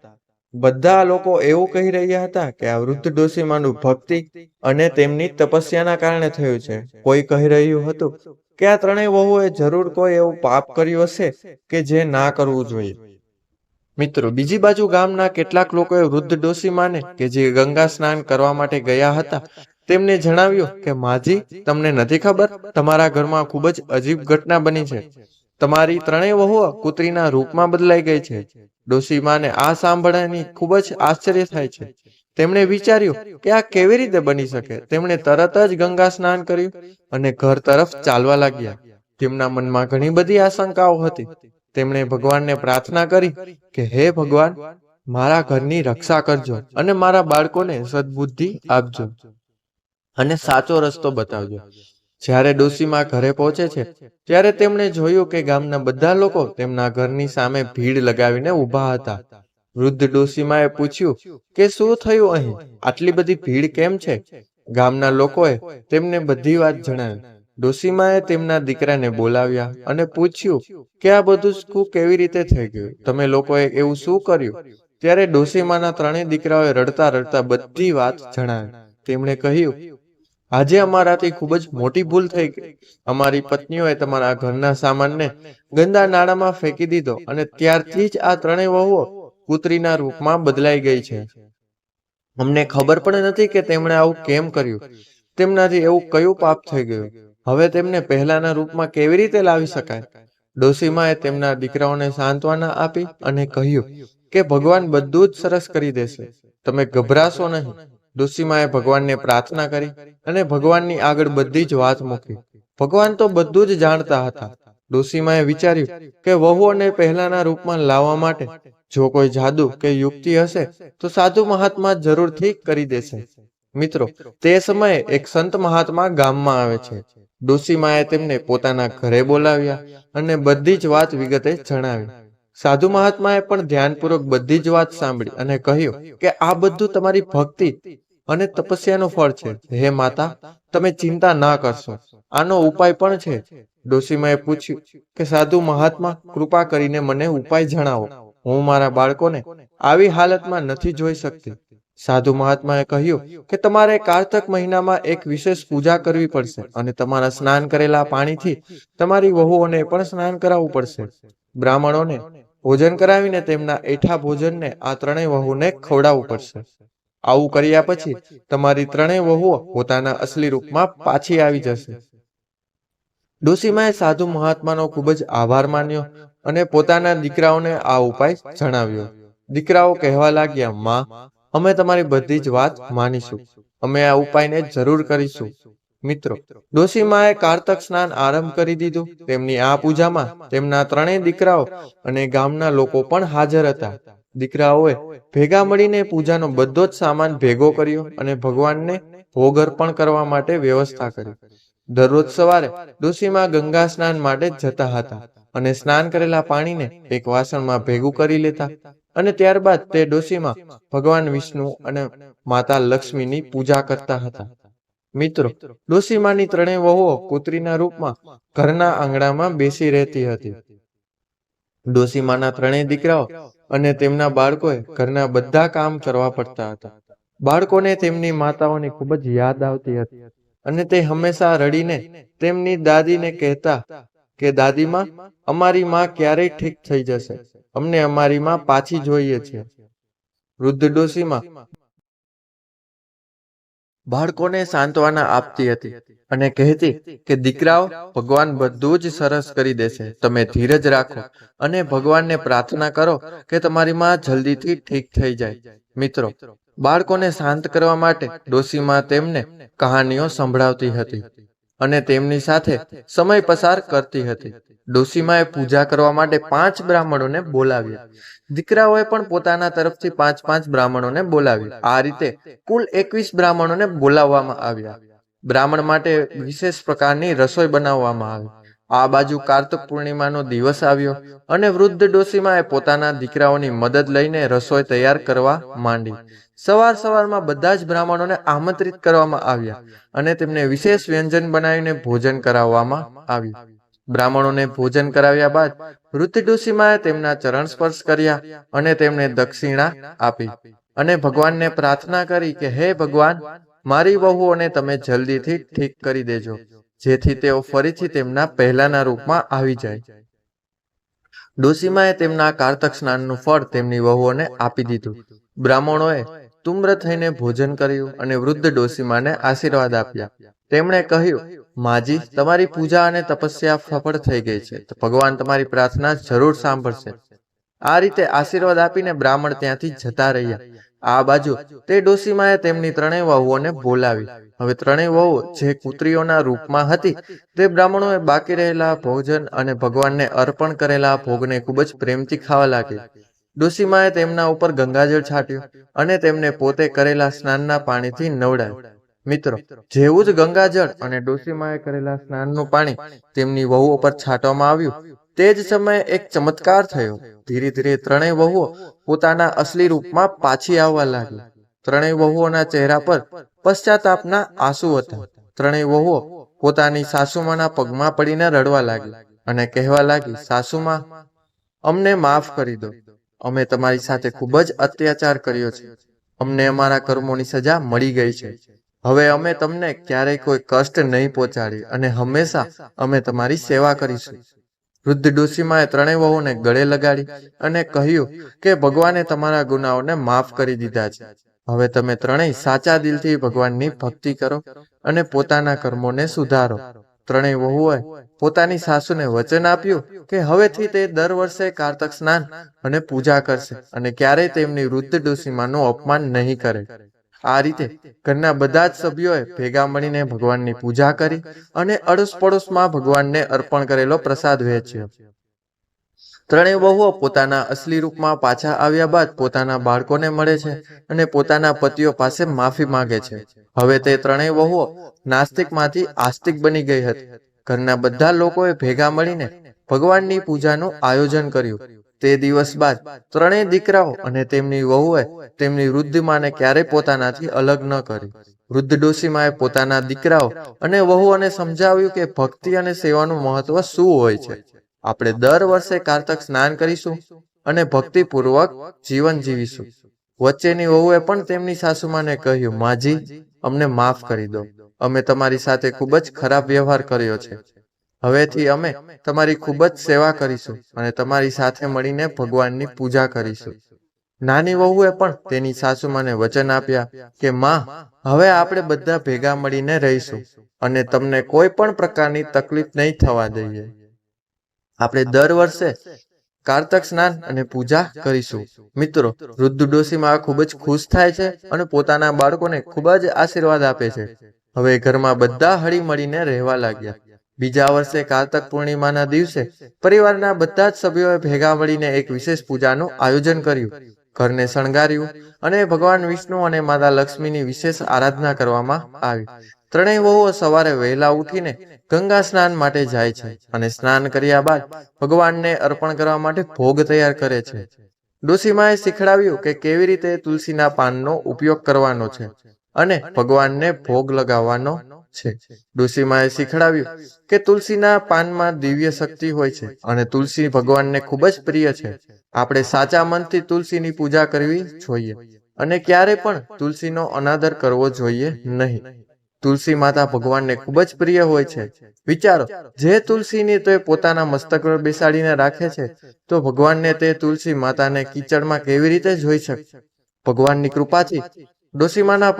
બધા લોકો એવું કહી રહ્યા હતા કે આ વૃદ્ધ ડોશીમાનું ભક્તિ અને તેમની તપસ્યાના કારણે થયું છે. કોઈ કહી રહ્યું હતું કે આ ત્રણેય વહુએ જરૂર કોઈ એવું પાપ કર્યું હશે કે જે ના કરવું જોઈએ. મિત્રો, બીજી બાજુ ગામના કેટલાક લોકોએ વૃદ્ધ ડોશીમાને કે જે ગંગા સ્નાન કરવા માટે ગયા હતા તેમને જણાવ્યું કે માજી, તમને નથી ખબર, તમારા ઘરમાં ખૂબ જ અજીબ ઘટના બની છે. તમારી ત્રણેય વહુઓ કૂતરીના રૂપમાં બદલાઈ ગઈ છે. ડોશીમાને આ સાંભળવાની ખૂબ જ આશ્ચર્ય થાય છે. તેમણે વિચાર્યું કે આ કેવી રીતે બની શકે. તેમણે તરત જ ગંગા સ્નાન કર્યું અને ઘર તરફ ચાલવા લાગ્યા. તેમના મનમાં ઘણી બધી આશંકાઓ હતી. તેમણે ભગવાનને પ્રાર્થના કરી કે હે ભગવાન, મારા ઘરની રક્ષા કરજો અને મારા બાળકોને સદબુદ્ધિ આપજો અને સાચો રસ્તો બતાવજો. જ્યારે ડોશીમા ઘરે પહોંચે છે ત્યારે તેમણે જોયું કે ગામના બધા લોકો તેમના ઘરની સામે ભીડ લગાવીને ઊભા હતા. વૃદ્ધ ડોશીમાએ પૂછ્યું કે શું થયું અહીં? આટલી બધી ભીડ કેમ છે? ગામના લોકોએ તેમને બધી વાત જણાવી. ડોશીમાએ તેમના દીકરાને બોલાવ્યા અને પૂછ્યું કે આ બધું કેવી રીતે થઈ ગયું? તમે લોકોએ એવું શું કર્યું? ત્યારે ડોશીમાના ત્રણેય દીકરાઓએ રડતા રડતા બધી વાત જણાવી. તેમણે કહ્યું, આજે અમારાથી ખૂબ જ મોટી ભૂલ થઈ ગઈ. અમારી પત્નીઓએ તમારા ઘરના સામાનને ગંદા નાળામાં ફેંકી દીધો અને ત્યારથી જ આ ત્રણેય વહુઓ કૂતરીના રૂપમાં બદલાઈ ગઈ છે. અમને ખબર પણ નથી કે તેમણે આવું કેમ કર્યું. તેમનાથી એવું કયું પાપ થઈ ગયું? હવે તેમને પહેલાના રૂપમાં કેવી રીતે લાવી શકાય? ડોશીમાએ તેમના દીકરાઓને સાંત્વના આપી અને કહ્યું કે ભગવાન બધું જ સરસ કરી દેશે, તમે ગભરાશો નહીં. ડોશીમાએ ભગવાનને પ્રાર્થના કરી અને ભગવાનની આગળ બધી જ વાત મૂકી. ભગવાન તો બધું જ જાણતા હતા. ડોશીમાએ વિચાર્યું કે વહુઓને પહેલાના રૂપમાં લાવવા માટે જો કોઈ જાદુ કે યુક્તિ હશે તો સાધુ મહાત્મા જરૂરથી કરી દેશે. મિત્રો, તે સમયે એક સંત મહાત્મા ગામમાં આવે છે. ડોશીમાએ તેમને પોતાના ઘરે બોલાવ્યા અને બધી જ વાત વિગતે જણાવી. સાધુ મહાત્માએ પણ ધ્યાનપૂર્વક બધી જ વાત સાંભળી અને કહ્યું કે આ બધું તમારી ભક્તિ અને તપસ્યાનું ફળ છે. હે માતા, તમે ચિંતા ના કરશો, આનો ઉપાય પણ છે. ડોશીમાએ પૂછ્યું કે સાધુ મહાત્મા, કૃપા કરીને મને ઉપાય જણાવો. હું મારા બાળકોને આવી હાલતમાં નથી જોઈ શકતી. સાધુ મહાત્માએ કહ્યું કે તમારે કારતક મહિનામાં એક વિશેષ પૂજા કરવી પડશે અને તમારા સ્નાન કરેલા પાણીથી તમારી વહુઓને પણ સ્નાન કરાવવું પડશે. બ્રાહ્મણોને ભોજન કરાવીને તેમના એઠા ભોજનને આ ત્રણેય વહુને ખવડાવવું પડશે. આવું કર્યા પછી તમારી ત્રણેય વહુઓ પોતાના અસલી રૂપમાં પાછી આવી જશે. ડોશીમાએ સાધુ મહાત્માનો ખૂબ જ આભાર માન્યો અને પોતાના દીકરાઓને આ ઉપાય જણાવ્યો. દીકરાઓ કહેવા લાગ્યા, માં, અમે તમારી બધી જ વાત માનીશું. અમે આ ઉપાયને જરૂર કરીશું. મિત્રો, ડોશીમાએ કારતક સ્નાન આરંભ કરી દીધું. તેમની આ પૂજામાં તેમના ત્રણેય દીકરાઓ અને ગામના લોકો પણ હાજર હતા. દીકરાઓએ ભેગા મળીને પૂજાનો બધો જ સામાન ભેગો કર્યો અને ભગવાનને ભોગ અર્પણ કરવા માટે વ્યવસ્થા કરી. દરરોજ સવારે ડોશીમા ગંગા સ્નાન માટે જતા હતા અને સ્નાન કરેલા પાણીને એક વાસણમાં ભેગું કરી લેતા અને ત્યારબાદ તે ડોશીમા ભગવાન વિષ્ણુ અને માતા લક્ષ્મીની પૂજા કરતા હતા. મિત્રો, ડોશીમાની ત્રણેય વહુઓ પુત્રીના રૂપમાં ઘરના આંગણામાં બેસી રહેતી હતી. ડોશીમાના ત્રણેય દીકરાઓ અને તેમના બાળકોએ ઘરના બધા કામ કરવા પડતા હતા. બાળકોને તેમની માતાઓની ખૂબ જ યાદ આવતી હતી અને તે હંમેશા રડીને તેમની દાદીને કહેતા કે દાદીમાં, અમારી માં ક્યારેય ઠીક થઈ જશે. અમને અમારી માં પાછી જોઈએ છે. વૃદ્ધ ડોશીમાં બાળકોને સાંત્વના આપતી હતી અને કહેતી કે દીકરાઓ, ભગવાન બધું જ સરસ કરી દેશે. તમે ધીરજ રાખો અને ભગવાનને પ્રાર્થના કરો કે તમારી માં જલ્દીથી ઠીક થઈ જાય. મિત્રો, બાળકોને શાંત કરવા માટે ડોશીમા તેમને કહાનીઓ સંભળાવતી હતી અને તેમની સાથે સમય પસાર કરતી હતી. ડોશીમાએ પૂજા કરવા માટે 5 બ્રાહ્મણોને બોલાવ્યા. દીકરાઓએ પણ પોતાના તરફથી 5 બ્રાહ્મણોને બોલાવ્યા. આ રીતે કુલ 21 બ્રાહ્મણોને બોલાવવામાં આવ્યા. બ્રાહ્મણ માટે વિશેષ પ્રકારની રસોઈ બનાવવામાં આવી. આ બાજુ કારતક પૂર્ણિમાનો દિવસ આવ્યો અને વૃદ્ધ ડોશીમાએ પોતાના દીકરાઓની મદદ લઈને રસોઈ તૈયાર કરવા માંડી. સવારમાં બધા જ બ્રાહ્મણોને આમંત્રિત કરવામાં આવ્યા અને તેમને વિશેષ વ્યંજન બનાવીને ભોજન કરાવવામાં આવ્યું. બ્રાહ્મણોને ભોજન કરાવ્યા બાદ વૃદ્ધ ડોશીમાએ તેમના ચરણ સ્પર્શ કર્યા અને તેમને દક્ષિણા આપી અને ભગવાનને પ્રાર્થના કરી કે હે ભગવાન, મારી વહુઓને તમે જલ્દીથી ઠીક કરી દેજો, જેથી તેઓ ફરીથી તેમના પહેલાના રૂપમાં આવી જાય. ડોશીમાએ તેમના કારતક સ્નાનનું ફળ તેમની વહુઓને આપી દીધું. બ્રાહ્મણોએ તુમ્ર થઈને ભોજન કર્યું અને વૃદ્ધ ડોશીમાને આશીર્વાદ આપ્યા. તેમણે કહ્યું, માજી, તમારી પૂજા અને તપસ્યા સફળ થઈ ગઈ છે. તો ભગવાન તમારી પ્રાર્થના જરૂર સાંભળશે. આ રીતે આશીર્વાદ આપીને બ્રાહ્મણ ત્યાંથી જતા રહ્યા. આ બાજુ તે ડોશીમાએ તેમની ત્રણેય વહુઓને બોલાવી. હવે ત્રણેય વહુઓ જે પુત્રીઓના રૂપમાં હતી તે બ્રાહ્મણોએ બાકી રહેલા ભોજન અને ભગવાનને અર્પણ કરેલા ભોગને ખૂબ જ પ્રેમથી ખાવા લાગી. ડોશીમાએ તેમના ઉપર ગંગાજળ છાંટ્યું અને તેમને પોતે કરેલા સ્નાનના પાણીથી નવડાવ્યું. મિત્રો, જેવું જ ગંગાજળ અને ડોશીમાએ કરેલા સ્નાનનું પાણી તેમની વહુઓ પર છાંટવામાં આવ્યું, તે જ સમયે એક ચમત્કાર થયો. ધીરે ધીરે ત્રણેય વહુઓ પોતાના અસલી રૂપમાં પાછી આવવા લાગી. ત્રણેય વહુઓના ચહેરા પર પશ્ચાતાપના આંસુ હતા. ત્રણેય વહુઓ પોતાની સાસુમાના પગમાં પડીને રડવા લાગી અને કહેવા લાગી, સાસુમા, અમને માફ કરી દો. અમે તમારી સાથે ખૂબ જ અત્યાચાર કર્યો છે. અમને અમારા કર્મોની સજા મળી ગઈ છે. હવે અમે તમને ક્યારેય કોઈ કષ્ટ નહીં પહોંચાડીએ અને હંમેશા અમે તમારી સેવા કરીશું. વૃદ્ધ ડોશીમાએ ત્રણેય વહુને ગળે લગાડી અને કહ્યું કે ભગવાને તમારા ગુનાઓને માફ કરી દીધા છે. હવે તમે ત્રણેય સાચા દિલથી ભગવાનની ભક્તિ કરો અને પોતાના કર્મોને સુધારો. ત્રણેય વહુઓએ પોતાની સાસુને વચન આપ્યું કે હવેથી તે દર વર્ષે કારતક સ્નાન અને પૂજા કરશે અને ક્યારેય તેમની વૃદ્ધ ડોશીમાનું અપમાન નહીં કરે. આ રીતે ઘરના બધા જ સભ્યોએ ભેગા મળીને ભગવાનની પૂજા કરી અને અડોશ પડોશમાં ભગવાનને અર્પણ કરેલો પ્રસાદ વહેંચ્યો. ત્રણેય વહુઓ પોતાના અસલી રૂપમાં પાછા આવ્યા બાદ પોતાના બાળકોને મળે છે અને પોતાના પતિઓ પાસે માફી માંગે છે. હવે તે ત્રણેય વહુઓ નાસ્તિકમાંથી આસ્તિક બની ગઈ હતી. ઘરના બધા લોકોએ ભેગા મળીને ભગવાનની પૂજાનું આયોજન કર્યું. તે દિવસ બાદ ત્રણેય દીકરાઓ અને તેમની વહુએ તેમની વૃદ્ધ માને ક્યારેય પોતાનાથી અલગ ન કરી. વૃદ્ધ ડોશીમાએ પોતાના દીકરાઓ અને વહુઓને સમજાવ્યું કે ભક્તિ અને સેવાનું મહત્વ શું હોય છે. આપણે દર વર્ષે કારતક સ્નાન કરીશું અને ભક્તિપૂર્વક જીવન જીવીશું. વચ્ચેની વહુએ પણ તેમની સાસુમાને કહ્યું, માજી, અમને માફ કરી દો. અમે તમારી સાથે ખૂબ જ ખરાબ વ્યવહાર કર્યો છે. હવેથી અમે તમારી ખૂબ જ સેવા કરીશું અને તમારી સાથે મળીને ભગવાનની પૂજા કરીશું. નાની વહુએ પણ તેની સાસુમાને વચન આપ્યા કે માં, હવે આપણે બધા ભેગા મળીને રહીશું અને તમને કોઈ પણ પ્રકારની તકલીફ નહીં થવા દઈએ. આપણે દર વર્ષે કારતક સ્નાન અને પૂજા કરીશું. મિત્રો, વૃદ્ધ ડોશીમાં ખૂબ જ ખુશ થાય છે અને પોતાના બાળકોને ખૂબ જ આશીર્વાદ આપે છે. હવે ઘરમાં બધા હળી મળીને રહેવા લાગ્યા. બીજા વર્ષે કારતક પૂર્ણિમાના દિવસે પરિવારના બધા જ સભ્યોએ ભેગા મળીને એક વિશેષ પૂજાનું આયોજન કર્યું. ઘરને શણગાર્યું અને ભગવાન વિષ્ણુ અને માતા લક્ષ્મીની વિશેષ આરાધના કરવામાં આવી. ત્રણેય વહુઓ સવારે વહેલા ઉઠીને ગંગા સ્નાન માટે જાય છે અને સ્નાન કર્યા બાદ ભગવાનને અર્પણ કરવા માટે ભોગ તૈયાર કરે છે. ડોશીમાએ શીખડાવ્યું કે કેવી રીતે તુલસીના પાનનો ઉપયોગ કરવાનો છે અને ભગવાનને ભોગ લગાવવાનો છે. ડોશીમાએ શીખડાવ્યું કે તુલસીના પાનમાં દિવ્ય શક્તિ હોય છે અને તુલસી ભગવાનને ખૂબ જ પ્રિય છે. આપણે સાચા મનથી તુલસીની પૂજા કરવી જોઈએ અને ક્યારે પણ તુલસીનો અનાદર કરવો જોઈએ નહીં. તુલસી માતા ભગવાનને ખૂબ જ પ્રિય હોય છે. વિચારો, જે તુલસીની તે પોતાના મસ્તક પર બેસાડીને રાખે છે, તો ભગવાનને તે તુલસી માતાને કીચડમાં કેવી રીતે જોઈ શકે? ભગવાનની કૃપાથી ડોશીમાના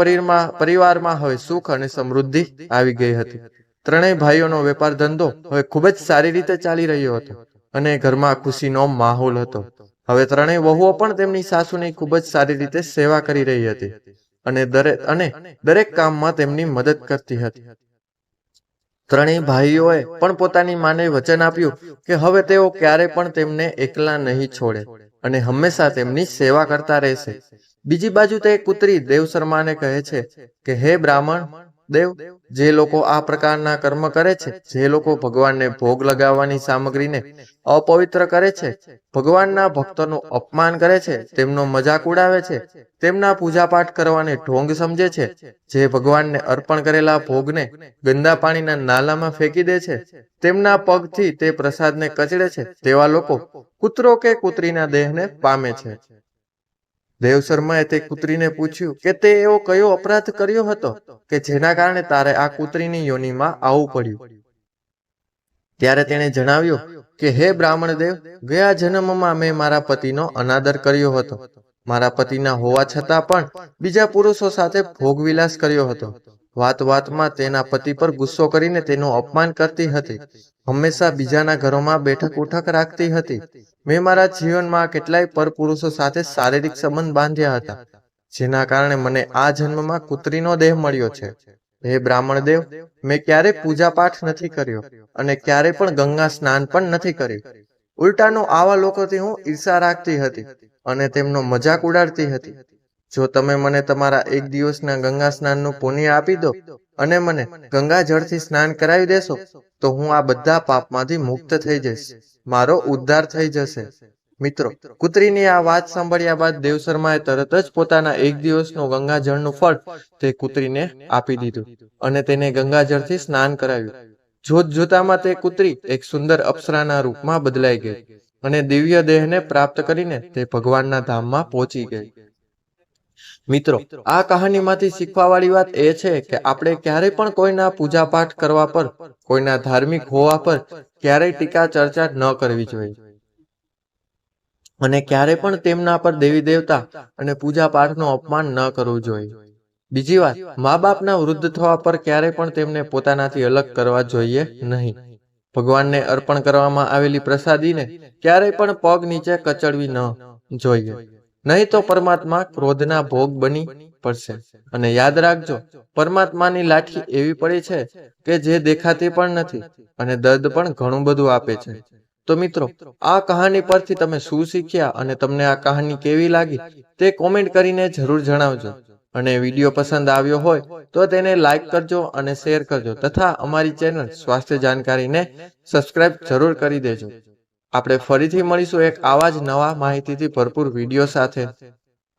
પરિવારમાં હવે સુખ અને સમૃદ્ધિ આવી ગઈ હતી. ત્રણેય ભાઈઓનો વેપાર ધંધો હવે ખૂબ જ સારી રીતે ચાલી રહ્યો હતો અને ઘરમાં ખુશીનો માહોલ હતો. હવે ત્રણેય વહુઓ પણ તેમની સાસુની ખૂબ જ સારી રીતે સેવા કરી રહી હતી અને દરેક કામમાં તેમની મદદ કરતી હતી. ત્રણેય ભાઈઓએ પણ પોતાની માને વચન આપ્યું કે હવે તેઓ ક્યારે પણ તેમને એકલા નહીં છોડે અને હંમેશા તેમની સેવા કરતા રહેશે. બીજી બાજુ તે કુતરી દેવશર્માને કહે છે કે હે બ્રાહ્મણ દેવ, જે લોકો આ પ્રકારના કર્મ કરે છે, જે લોકો ભગવાનને ભોગ લગાવવાની સામગ્રીને અપવિત્ર કરે છે, ભગવાનના ભક્તોનું અપમાન કરે છે, તેમનો મજાક ઉડાવે છે, તેમના પૂજાપાઠ કરવાને ઢોંગ સમજે છે, જે ભગવાનને અર્પણ કરેલા ભોગને ગંદા પાણીના નાલામાં ફેંકી દે છે, તેમના પગથી તે પ્રસાદને કચડે છે, તેવા લોકો કૂતરો કે કૂતરીના દેહને પામે છે. દેવશર્માએ તે કૂતરીને પૂછ્યું કે તે એવો કયો અપરાધ કર્યો હતો કે જેના કારણે તારે આ કૂતરીની યોનિમાં આવવું પડ્યું. ત્યારે તેણે જણાવ્યું કે હે બ્રાહ્મણ દેવ, ગયા જન્મમાં મેં મારા પતિનો અનાદર કર્યો હતો. મારા પતિના હોવા છતાં પણ બીજા પુરુષો સાથે ભોગવિલાસ કર્યો હતો. વાત વાતમાં તેના પતિ પર ગુસ્સો કરીને તેનું અપમાન કરતી હતી. હંમેશા બીજાના ઘરોમાં બેઠક ઉઠક રાખતી હતી. મેં મારા જીવનમાં કેટલાય પરપુરુષો સાથે શારીરિક સંબંધ બાંધ્યા હતા, જેના કારણે મને આ જન્મમાં કૂતરીનો દેહ મળ્યો છે. હે બ્રાહ્મણ દેવ, મેં ક્યારે પૂજા પાઠ નથી કર્યો અને ક્યારે પણ ગંગા સ્નાન પણ નથી કર્યું. ઉલટાનું આવા લોકોથી હું ઈર્ષા રાખતી હતી અને તેમનો મજાક ઉડાડતી હતી. જો તમે મને તમારા એક દિવસના ગંગા સ્નાનનું પુણ્ય આપી દો અને મને ગંગા જળથી સ્નાન કરાવી દેશો, તો હું આ બધા પાપમાંથી મુક્ત થઈ જઈશ, મારો ઉદ્ધાર થઈ જશે. મિત્રો, કૂતરીની આ વાત સાંભળ્યા બાદ દેવશર્માએ તરત જ પોતાના એક દિવસનું ગંગાજળનું ફળ તે કૂતરીને આપી દીધું અને તેને ગંગાજળથી સ્નાન કરાવ્યું. જોત જોતામાં તે કૂતરી એક સુંદર અપ્સરાના રૂપમાં બદલાઈ ગઈ અને દિવ્ય દેહને પ્રાપ્ત કરીને તે ભગવાનના ધામમાં પહોંચી ગઈ. મિત્રો, આ કહાનીમાંથી શીખવા વાળી વાત એ છે કે આપણે ક્યારેય પણ કોઈના પૂજા પાઠ કરવા પર, કોઈના ધાર્મિક હોવા પર ક્યારેય ટીકા ચર્ચા ન કરવી જોઈએ અને ક્યારેય પણ તેમના પર દેવી દેવતા અને પૂજા પાઠનું અપમાન ન કરવું જોઈએ. બીજી વાત, મા બાપના વૃદ્ધ થવા પર ક્યારેય પણ તેમને પોતાનાથી અલગ કરવા જોઈએ નહીં. ભગવાનને અર્પણ કરવામાં આવેલી પ્રસાદીને ક્યારેય પણ પગ નીચે કચડવી ન જોઈએ, નહીં તો પરમાત્મા ક્રોધના ભોગ બની પડશે. અને યાદ રાખજો, પરમાત્માની લાઠી એવી પડી છે કે જે દેખાતી પણ નથી અને દર્દ પણ ઘણું બધું આપે છે. તો મિત્રો, આ કહાની પરથી તમે શું શીખ્યા અને તમને આ કહાની કેવી લાગી તે કોમેન્ટ કરીને જરૂર જણાવજો. અને વિડીયો પસંદ આવ્યો હોય તો તેને લાઈક કરજો અને શેર કરજો તથા અમારી ચેનલ સ્વાસ્થ્ય જાણકારીને સબસ્ક્રાઇબ જરૂર કરી દેજો. આપણે ફરીથી મળીશું એક આવા જ નવા માહિતીથી ભરપૂર વિડીયો સાથે.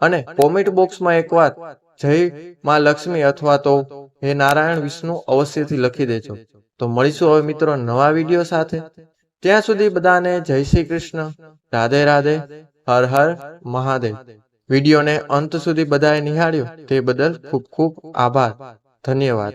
અને કોમેન્ટ બોક્સમાં એકવાર જય માં લક્ષ્મી અથવા તો હે નારાયણ વિષ્ણુ અવશ્યથી લખી દેજો. તો મળીશું હવે મિત્રો નવા વિડીયો સાથે. ત્યાં સુધી બધાને જય શ્રી કૃષ્ણ, રાધે રાધે, હર હર મહાદેવ. વિડીયોને અંત સુધી બધાએ નિહાળ્યો તે બદલ ખૂબ ખૂબ આભાર. ધન્યવાદ.